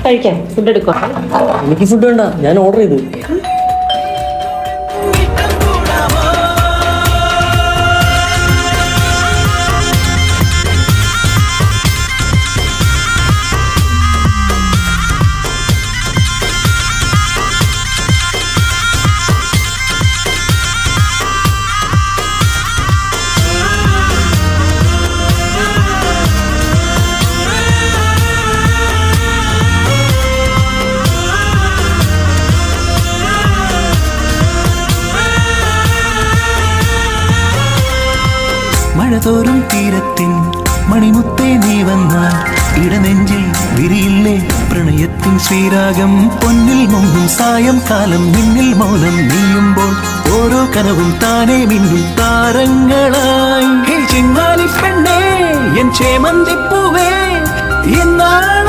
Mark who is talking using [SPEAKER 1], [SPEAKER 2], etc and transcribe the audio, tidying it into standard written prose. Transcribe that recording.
[SPEAKER 1] കഴിക്കാം, ഫുഡ് എടുക്കാം.
[SPEAKER 2] എനിക്ക് ഫുഡ് വേണ്ട, ഞാൻ ഓർഡർ ചെയ്തു.
[SPEAKER 3] മഴതോറും തീരത്തിൻ മണിമുത്തേ നീ വന്നാൽ ഇടനെഞ്ചിൽ വിരിയില്ലേ പ്രണയത്തിൻ ശ്രീരാഗം. പൊന്നിൽ മുങ്ങും സായം കാലം നിന്നിൽ മൗനം നീയുമ്പോൾ ഓരോ കനവും താനേ മിന്നും താരങ്ങളായി. ചെങ്ങാലി പെണ്ണേ, എൻ ചേമന്തിപ്പൂവേ, എന്നാ